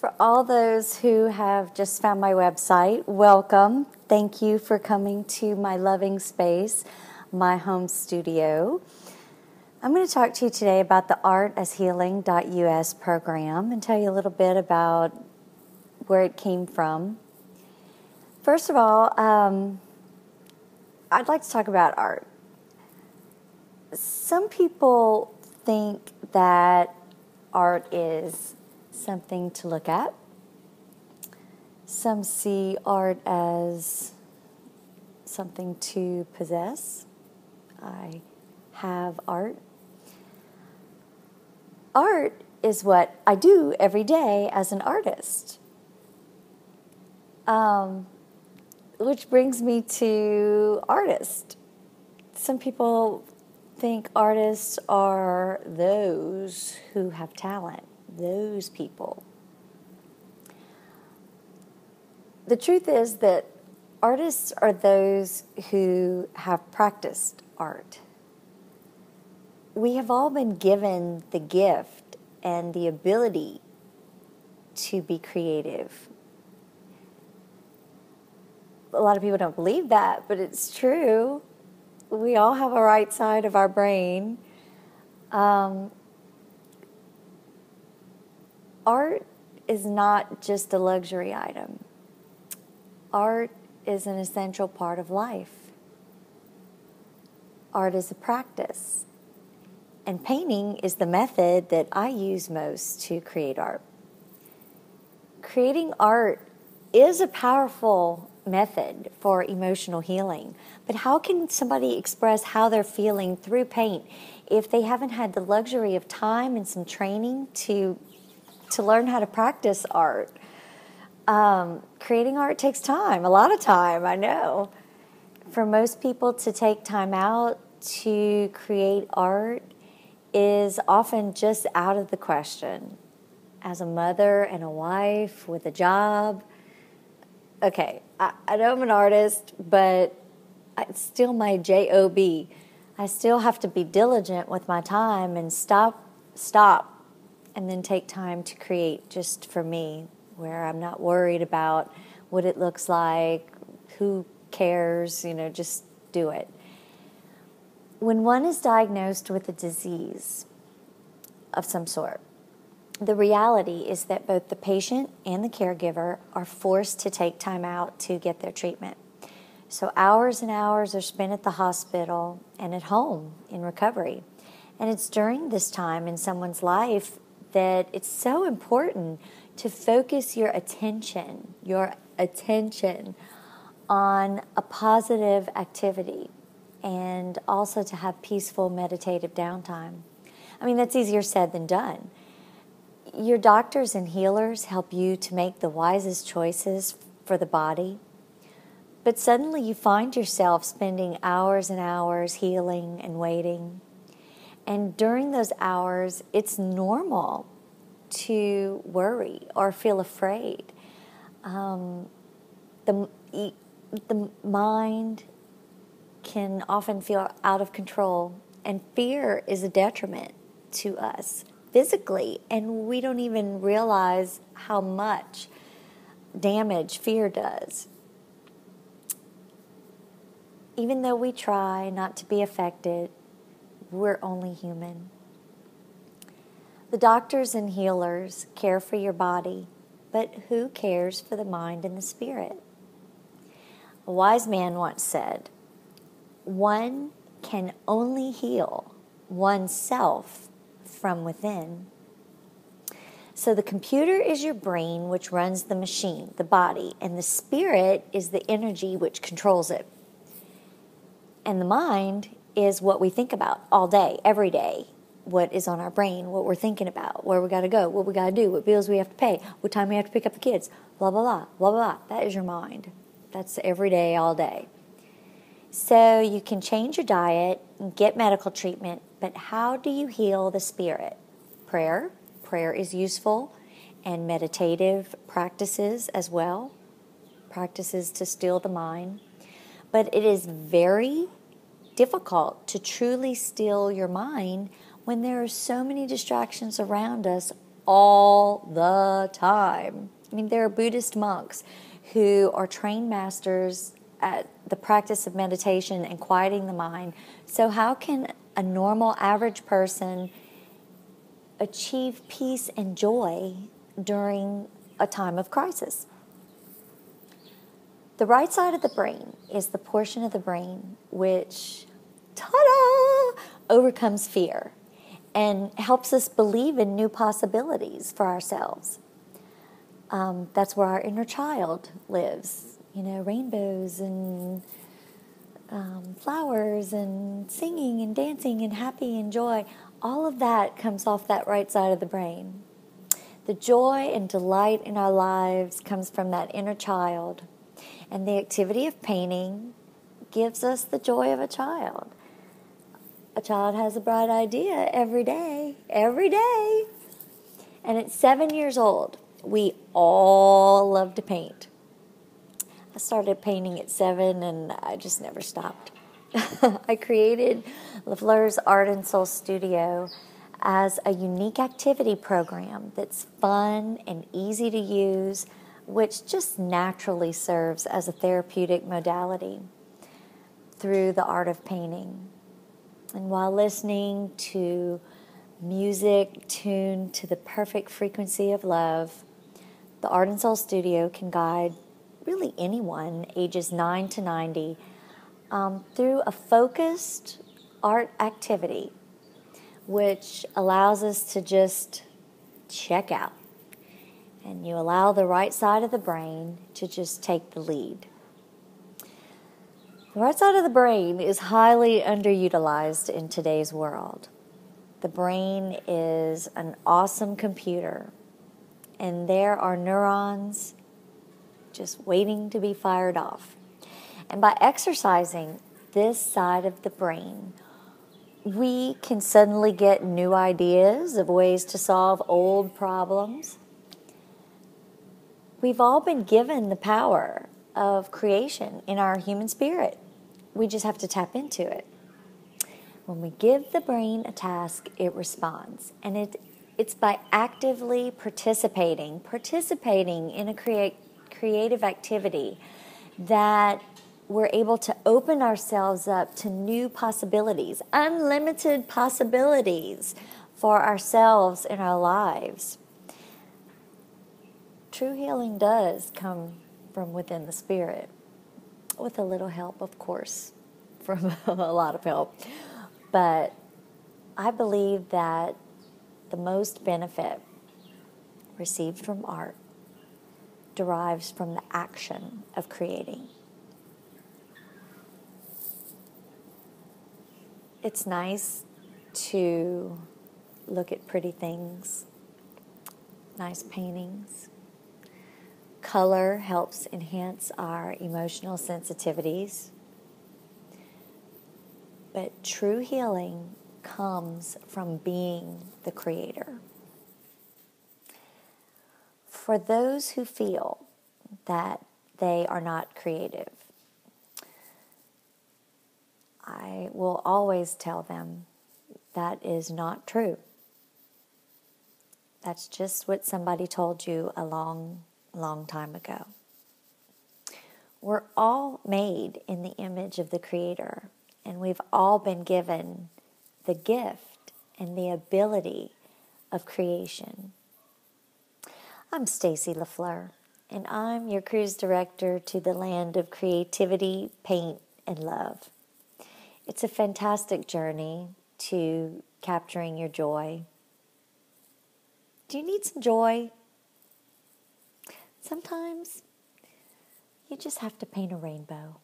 For all those who have just found my website, welcome. Thank you for coming to my loving space, my home studio. I'm going to talk to you today about the artashealing.us program and tell you a little bit about where it came from. First of all, I'd like to talk about art. Some people think that art is something to look at. Some see art as something to possess. I have art. Art is what I do every day as an artist. Which brings me to artist. Some people think artists are those who have talent. Those people. The truth is that artists are those who have practiced art. We have all been given the gift and the ability to be creative. A lot of people don't believe that, but it's true. We all have a right side of our brain. Art is not just a luxury item. Art is an essential part of life. Art is a practice. And painting is the method that I use most to create art. Creating art is a powerful method for emotional healing. But how can somebody express how they're feeling through paint if they haven't had the luxury of time and some training to learn how to practice art? Creating art takes time, a lot of time, I know. For most people to take time out to create art is often just out of the question. As a mother and a wife with a job, okay, I know I'm an artist, but it's still my job. I still have to be diligent with my time and stop, and then take time to create just for me, where I'm not worried about what it looks like, who cares, just do it. When one is diagnosed with a disease of some sort, the reality is that both the patient and the caregiver are forced to take time out to get their treatment. So hours and hours are spent at the hospital and at home in recovery. And it's during this time in someone's life that it's so important to focus your attention on a positive activity and also to have peaceful meditative downtime. I mean, that's easier said than done. Your doctors and healers help you to make the wisest choices for the body, but suddenly you find yourself spending hours and hours healing and waiting. And during those hours, it's normal to worry or feel afraid. The mind can often feel out of control, and fear is a detriment to us physically, and we don't even realize how much damage fear does. Even though we try not to be affected, we're only human. The doctors and healers care for your body, but who cares for the mind and the spirit? A wise man once said, "One can only heal oneself from within." So the computer is your brain, which runs the machine, the body, and the spirit is the energy which controls it. And the mind is what we think about all day, every day. What is on our brain, what we're thinking about, where we got to go, what we got to do, what bills we have to pay, what time we have to pick up the kids, blah, blah, blah, blah, blah. That is your mind. That's every day, all day. So you can change your diet and get medical treatment, but how do you heal the spirit? Prayer. Prayer is useful, and meditative practices as well, practices to still the mind. But it is very difficult to truly still your mind when there are so many distractions around us all the time. I mean, there are Buddhist monks who are trained masters at the practice of meditation and quieting the mind. So how can a normal, average person achieve peace and joy during a time of crisis? The right side of the brain is the portion of the brain which, ta-da, overcomes fear and helps us believe in new possibilities for ourselves. That's where our inner child lives. You know, rainbows and flowers and singing and dancing and happy and joy. All of that comes off that right side of the brain. The joy and delight in our lives comes from that inner child. And the activity of painting gives us the joy of a child. A child has a bright idea every day. And at 7 years old, we all love to paint. I started painting at 7 and I just never stopped. I created LaFleur's Art and Soul Studio as a unique activity program that's fun and easy to use, which just naturally serves as a therapeutic modality through the art of painting. And while listening to music tuned to the perfect frequency of love, the Art and Soul Studio can guide really anyone ages 9 to 90 through a focused art activity, which allows us to just check out. And you allow the right side of the brain to just take the lead. The right side of the brain is highly underutilized in today's world. The brain is an awesome computer, and there are neurons just waiting to be fired off. And by exercising this side of the brain, we can suddenly get new ideas of ways to solve old problems. We've all been given the power of creation in our human spirit. We just have to tap into it. When we give the brain a task, it responds. And it's by actively participating in a creative activity that we're able to open ourselves up to new possibilities, unlimited possibilities for ourselves in our lives. True healing does come from within the spirit, with a little help, of course, from a lot of help. But I believe that the most benefit received from art derives from the action of creating. It's nice to look at pretty things, nice paintings. Color helps enhance our emotional sensitivities. But true healing comes from being the creator. For those who feel that they are not creative, I will always tell them that is not true. That's just what somebody told you a long time ago. We're all made in the image of the Creator, and we've all been given the gift and the ability of creation. I'm Stacy LaFleur, and I'm your cruise director to the land of creativity, paint, and love. It's a fantastic journey to capturing your joy. Do you need some joy? Sometimes you just have to paint a rainbow.